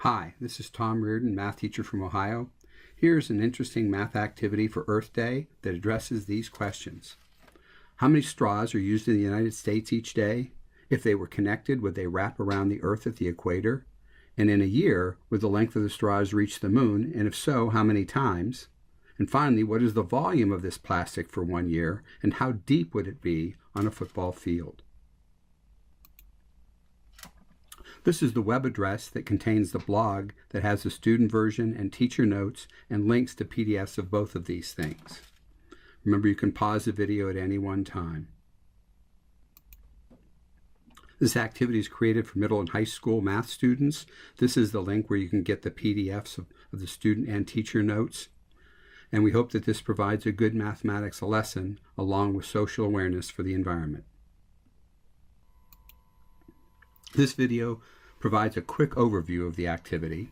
Hi, this is Tom Reardon, math teacher from Ohio. Here's an interesting math activity for Earth Day that addresses these questions. How many straws are used in the United States each day? If they were connected, would they wrap around the Earth at the equator? And in a year, would the length of the straws reach the moon? And if so, how many times? And finally, what is the volume of this plastic for 1 year? And how deep would it be on a football field? This is the web address that contains the blog that has the student version and teacher notes and links to PDFs of both of these things. Remember, you can pause the video at any one time. This activity is created for middle and high school math students. This is the link where you can get the PDFs of the student and teacher notes. And we hope that this provides a good mathematics lesson along with social awareness for the environment. This video provides a quick overview of the activity.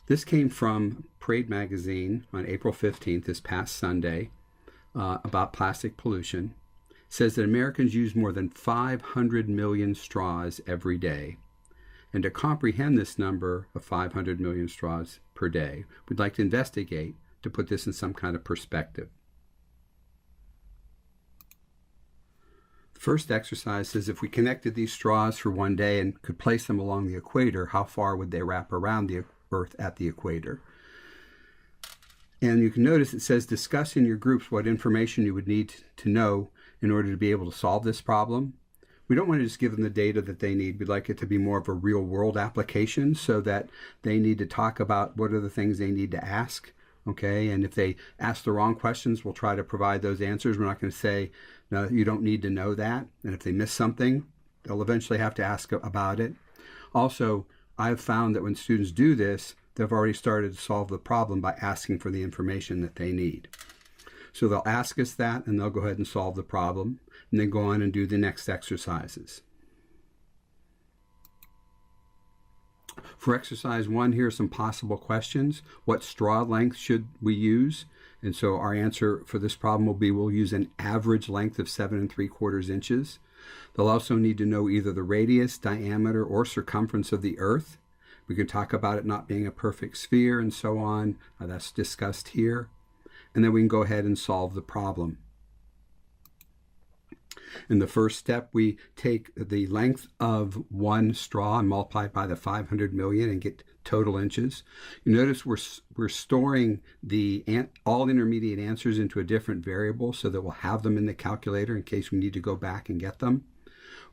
This came from Parade magazine on April 15th, this past Sunday, about plastic pollution. It says that Americans use more than 500 million straws every day. And to comprehend this number of 500 million straws per day, we'd like to investigate to put this in some kind of perspective. First exercise says if we connected these straws for 1 day and could place them along the equator, how far would they wrap around the Earth at the equator? And you can notice it says discuss in your groups what information you would need to know in order to be able to solve this problem. We don't want to just give them the data that they need. We'd like it to be more of a real world application so that they need to talk about what are the things they need to ask. Okay, and if they ask the wrong questions, we'll try to provide those answers. We're not going to say, no, you don't need to know that. And if they miss something, they'll eventually have to ask about it. Also, I've found that when students do this, they've already started to solve the problem by asking for the information that they need. So they'll ask us that, and they'll go ahead and solve the problem, and then go on and do the next exercises. For exercise 1, here are some possible questions. What straw length should we use? And so our answer for this problem will be we'll use an average length of 7 3/4 inches. They'll also need to know either the radius, diameter, or circumference of the Earth. We can talk about it not being a perfect sphere and so on. That's discussed here. And then we can go ahead and solve the problem. In the first step, we take the length of one straw and multiply it by the 500 million and get total inches. You notice we're storing all intermediate answers into a different variable so that we'll have them in the calculator in case we need to go back and get them.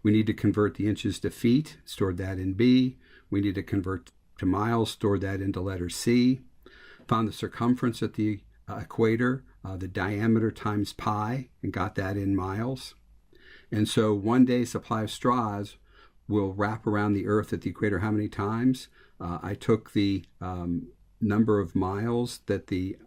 We need to convert the inches to feet, stored that in B. We need to convert to miles, stored that into letter C. Found the circumference at the equator, the diameter times pi, and got that in miles. And so 1 day supply of straws will wrap around the Earth at the equator how many times? I took the number of miles that the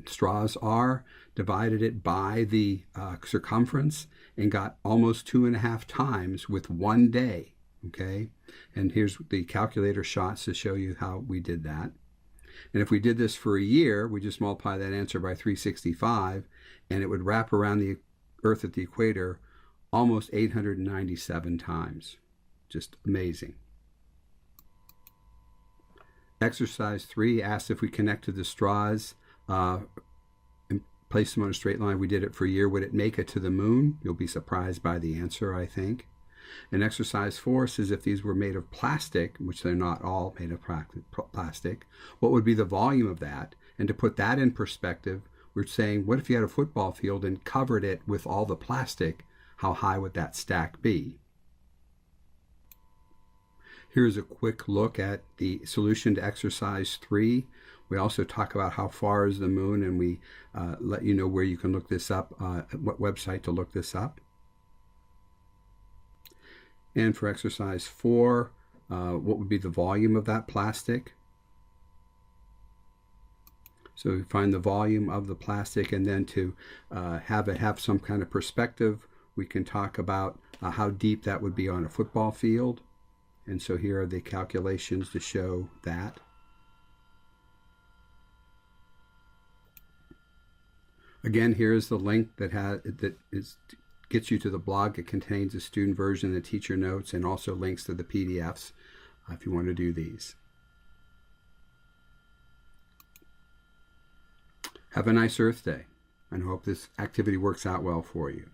straws are, divided it by the circumference, and got almost 2.5 times with 1 day. Okay, and here's the calculator shots to show you how we did that. And if we did this for a year, we just multiply that answer by 365, and it would wrap around the Earth at the equator almost 897 times. Just amazing. Exercise 3 asks if we connected the straws and placed them on a straight line. We did it for a year. Would it make it to the moon? You'll be surprised by the answer, I think. And exercise 4 says if these were made of plastic, which they're not all made of plastic, what would be the volume of that? And to put that in perspective, we're saying, what if you had a football field and covered it with all the plastic? How high would that stack be? Here's a quick look at the solution to exercise 3. We also talk about how far is the moon, and we let you know where you can look this up, what website to look this up. And for exercise 4, what would be the volume of that plastic? So we find the volume of the plastic, and then to have it have some kind of perspective, we can talk about how deep that would be on a football field. And so here are the calculations to show that. Again, here's the link that gets you to the blog. It contains the student version, the teacher notes, and also links to the PDFs if you want to do these. Have a nice Earth Day, and hope this activity works out well for you.